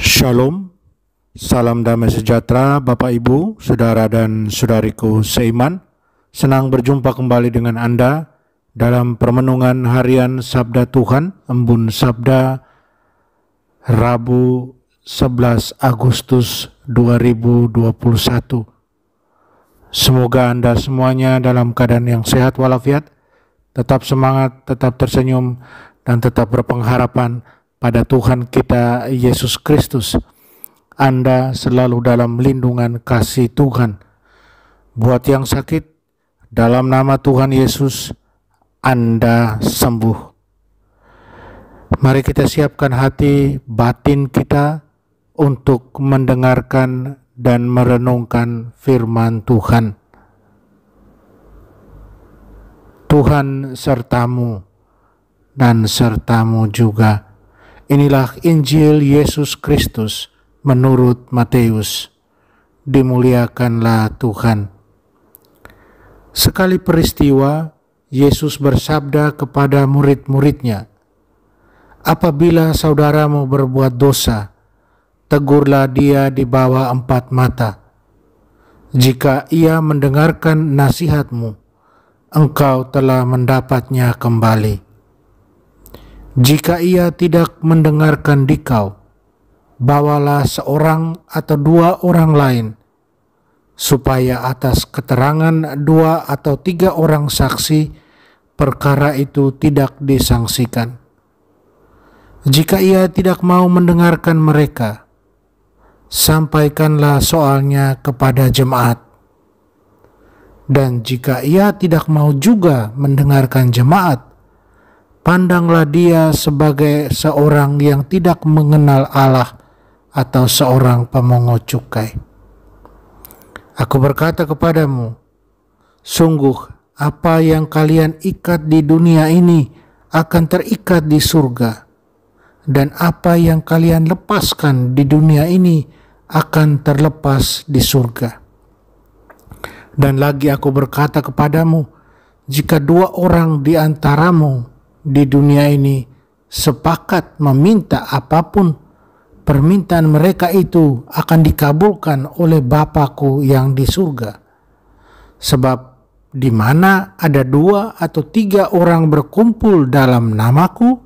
Shalom, salam damai sejahtera Bapak Ibu, Saudara dan Saudariku seiman. Senang berjumpa kembali dengan Anda dalam permenungan harian Sabda Tuhan, Embun Sabda, Rabu 11 Agustus 2021. Semoga Anda semuanya dalam keadaan yang sehat walafiat, tetap semangat, tetap tersenyum, dan tetap berpengharapan pada Tuhan kita Yesus Kristus. Anda selalu dalam lindungan kasih Tuhan. Buat yang sakit, dalam nama Tuhan Yesus, Anda sembuh. Mari kita siapkan hati batin kita untuk mendengarkan dan merenungkan firman Tuhan. Tuhan sertamu dan sertamu juga. Inilah Injil Yesus Kristus menurut Matius. Dimuliakanlah Tuhan. Sekali peristiwa, Yesus bersabda kepada murid-muridnya, "Apabila saudaramu berbuat dosa, tegurlah dia di bawah 4 mata. Jika ia mendengarkan nasihatmu, engkau telah mendapatnya kembali. Jika ia tidak mendengarkan dikau, bawalah seorang atau 2 orang lain, supaya atas keterangan 2 atau 3 orang saksi, perkara itu tidak disangsikan. Jika ia tidak mau mendengarkan mereka, sampaikanlah soalnya kepada jemaat. Dan jika ia tidak mau juga mendengarkan jemaat, pandanglah dia sebagai seorang yang tidak mengenal Allah atau seorang pemungut cukai. Aku berkata kepadamu, sungguh apa yang kalian ikat di dunia ini akan terikat di surga, dan apa yang kalian lepaskan di dunia ini akan terlepas di surga. Dan lagi aku berkata kepadamu, jika 2 orang di antaramu di dunia ini sepakat meminta apapun, permintaan mereka itu akan dikabulkan oleh Bapa-Ku yang di surga. Sebab di mana ada 2 atau 3 orang berkumpul dalam namaku,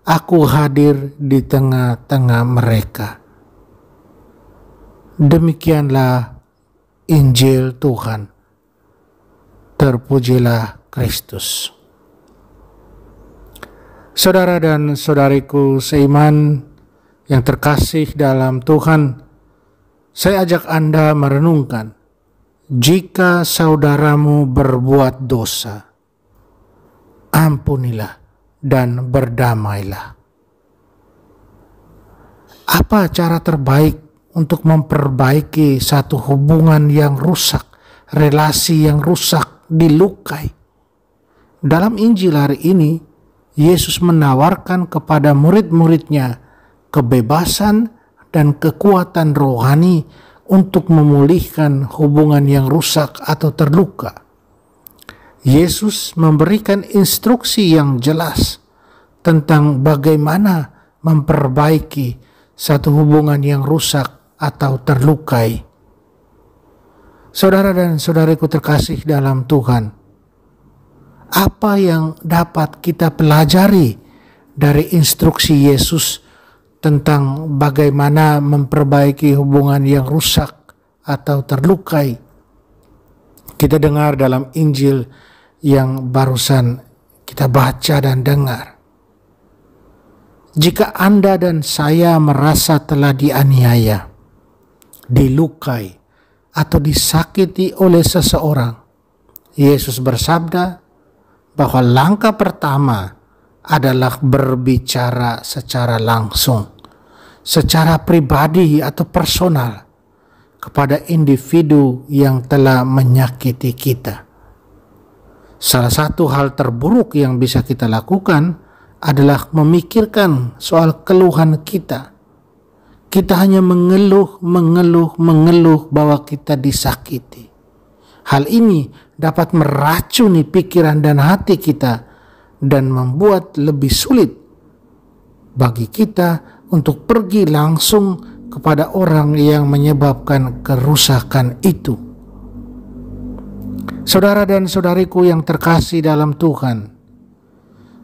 aku hadir di tengah-tengah mereka." Demikianlah Injil Tuhan. Terpujilah Kristus. Saudara dan saudariku seiman yang terkasih dalam Tuhan, saya ajak Anda merenungkan, jika saudaramu berbuat dosa, ampunilah dan berdamailah. Apa cara terbaik untuk memperbaiki satu hubungan yang rusak, relasi yang rusak, dilukai? Dalam Injil hari ini, Yesus menawarkan kepada murid-muridnya kebebasan dan kekuatan rohani untuk memulihkan hubungan yang rusak atau terluka. Yesus memberikan instruksi yang jelas tentang bagaimana memperbaiki satu hubungan yang rusak atau terlukai. Saudara dan saudariku terkasih dalam Tuhan, apa yang dapat kita pelajari dari instruksi Yesus tentang bagaimana memperbaiki hubungan yang rusak atau terlukai? Kita dengar dalam Injil yang barusan kita baca dan dengar. Jika Anda dan saya merasa telah dianiaya, dilukai, atau disakiti oleh seseorang, Yesus bersabda bahwa langkah pertama adalah berbicara secara langsung, secara pribadi atau personal kepada individu yang telah menyakiti kita. Salah satu hal terburuk yang bisa kita lakukan adalah memikirkan soal keluhan kita. Kita hanya mengeluh bahwa kita disakiti. Hal ini dapat meracuni pikiran dan hati kita dan membuat lebih sulit bagi kita untuk pergi langsung kepada orang yang menyebabkan kerusakan itu. Saudara dan saudariku yang terkasih dalam Tuhan,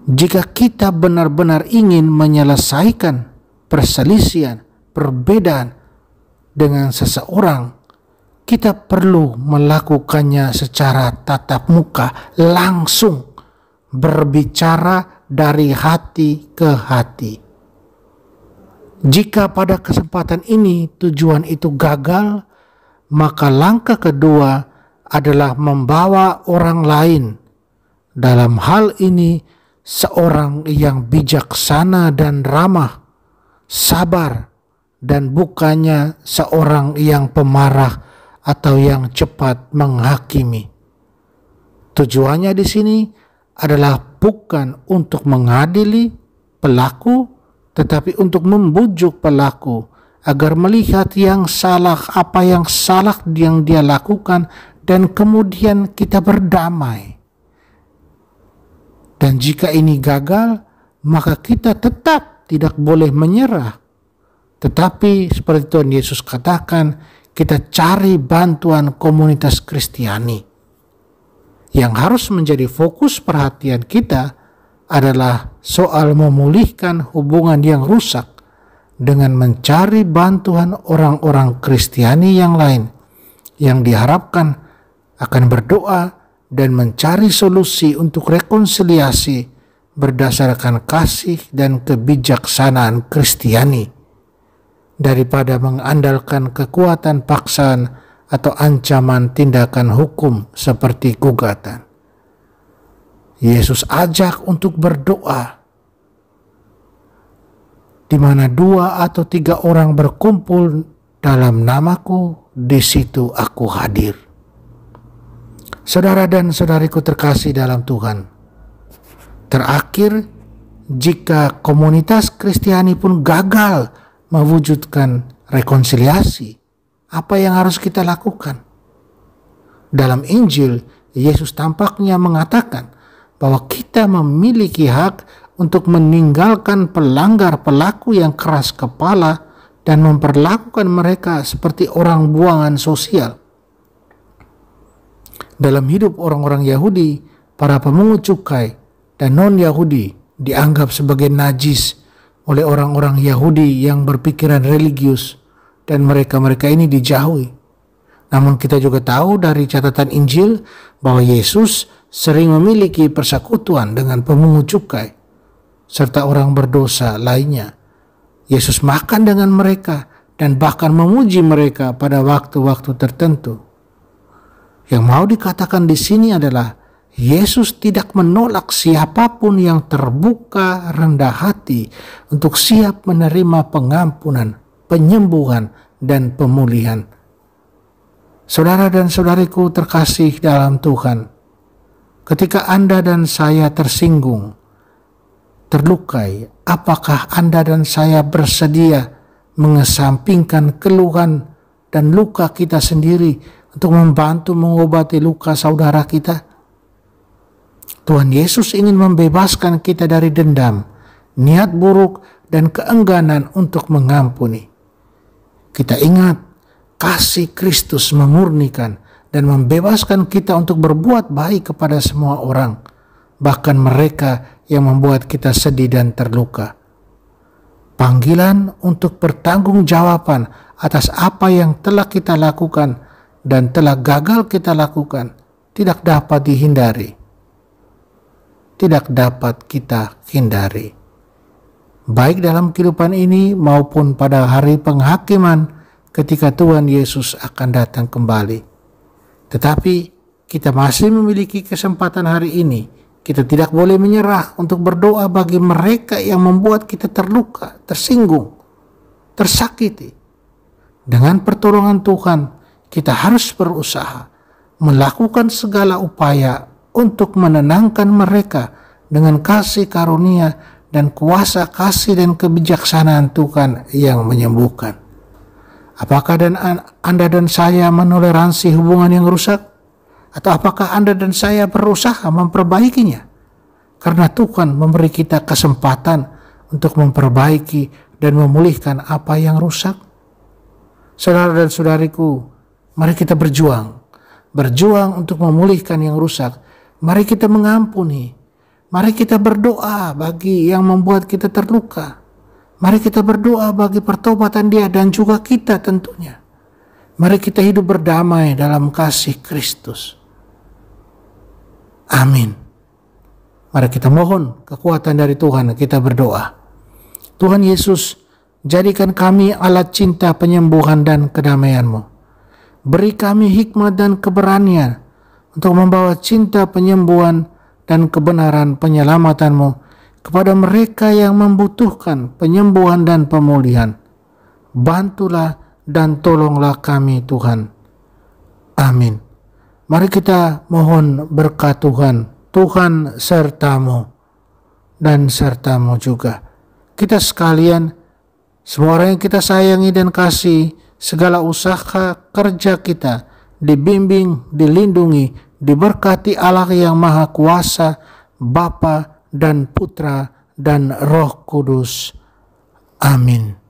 jika kita benar-benar ingin menyelesaikan perselisihan, perbedaan dengan seseorang, kita perlu melakukannya secara tatap muka, langsung berbicara dari hati ke hati. Jika pada kesempatan ini tujuan itu gagal, maka langkah kedua adalah membawa orang lain. Dalam hal ini, seorang yang bijaksana dan ramah, sabar, dan bukannya seorang yang pemarah atau yang cepat menghakimi. Tujuannya di sini adalah bukan untuk mengadili pelaku, tetapi untuk membujuk pelaku agar melihat yang salah, apa yang salah yang dia lakukan, dan kemudian kita berdamai. Dan jika ini gagal, maka kita tetap tidak boleh menyerah. Tetapi seperti Tuhan Yesus katakan, kita cari bantuan komunitas Kristiani. Yang harus menjadi fokus perhatian kita adalah soal memulihkan hubungan yang rusak dengan mencari bantuan orang-orang Kristiani yang lain yang diharapkan akan berdoa dan mencari solusi untuk rekonsiliasi berdasarkan kasih dan kebijaksanaan Kristiani, daripada mengandalkan kekuatan paksaan atau ancaman tindakan hukum seperti gugatan. Yesus ajak untuk berdoa. Di mana 2 atau 3 orang berkumpul dalam namaku, di situ aku hadir. Saudara dan saudariku terkasih dalam Tuhan, terakhir, jika komunitas Kristiani pun gagal mewujudkan rekonsiliasi, apa yang harus kita lakukan? Dalam Injil, Yesus tampaknya mengatakan bahwa kita memiliki hak untuk meninggalkan pelanggar pelaku yang keras kepala dan memperlakukan mereka seperti orang buangan sosial. Dalam hidup orang-orang Yahudi, para pemungut cukai dan non-Yahudi dianggap sebagai najis oleh orang-orang Yahudi yang berpikiran religius, dan mereka-mereka ini dijauhi. Namun kita juga tahu dari catatan Injil bahwa Yesus sering memiliki persekutuan dengan pemungut cukai serta orang berdosa lainnya. Yesus makan dengan mereka dan bahkan memuji mereka pada waktu-waktu tertentu. Yang mau dikatakan di sini adalah Yesus tidak menolak siapapun yang terbuka rendah hati untuk siap menerima pengampunan, penyembuhan, dan pemulihan. Saudara dan saudariku terkasih dalam Tuhan, ketika Anda dan saya tersinggung, terlukai, apakah Anda dan saya bersedia mengesampingkan keluhan dan luka kita sendiri untuk membantu mengobati luka saudara kita? Tuhan Yesus ingin membebaskan kita dari dendam, niat buruk, dan keengganan untuk mengampuni. Kita ingat, kasih Kristus memurnikan dan membebaskan kita untuk berbuat baik kepada semua orang, bahkan mereka yang membuat kita sedih dan terluka. Panggilan untuk bertanggungjawaban atas apa yang telah kita lakukan dan telah gagal kita lakukan tidak dapat dihindari. Tidak dapat kita hindari. Baik dalam kehidupan ini maupun pada hari penghakiman ketika Tuhan Yesus akan datang kembali. Tetapi kita masih memiliki kesempatan hari ini. Kita tidak boleh menyerah untuk berdoa bagi mereka yang membuat kita terluka, tersinggung, tersakiti. Dengan pertolongan Tuhan, kita harus berusaha melakukan segala upaya untuk menenangkan mereka dengan kasih karunia dan kuasa kasih dan kebijaksanaan Tuhan yang menyembuhkan. Apakah Anda dan saya menoleransi hubungan yang rusak? Atau apakah Anda dan saya berusaha memperbaikinya? Karena Tuhan memberi kita kesempatan untuk memperbaiki dan memulihkan apa yang rusak? Saudara dan saudariku, mari kita berjuang untuk memulihkan yang rusak. Mari kita mengampuni. Mari kita berdoa bagi yang membuat kita terluka. Mari kita berdoa bagi pertobatan dia dan juga kita tentunya. Mari kita hidup berdamai dalam kasih Kristus. Amin. Mari kita mohon kekuatan dari Tuhan, kita berdoa. Tuhan Yesus, jadikan kami alat cinta, penyembuhan, dan kedamaian-Mu. Beri kami hikmat dan keberanian untuk membawa cinta, penyembuhan, dan kebenaran penyelamatan-Mu kepada mereka yang membutuhkan penyembuhan dan pemulihan. Bantulah dan tolonglah kami, Tuhan. Amin. Mari kita mohon berkat Tuhan. Tuhan sertamu dan sertamu juga. Kita sekalian, semua orang yang kita sayangi dan kasih, segala usaha kerja kita dibimbing, dilindungi, diberkati Allah yang Maha Kuasa, Bapa dan Putra dan Roh Kudus. Amin.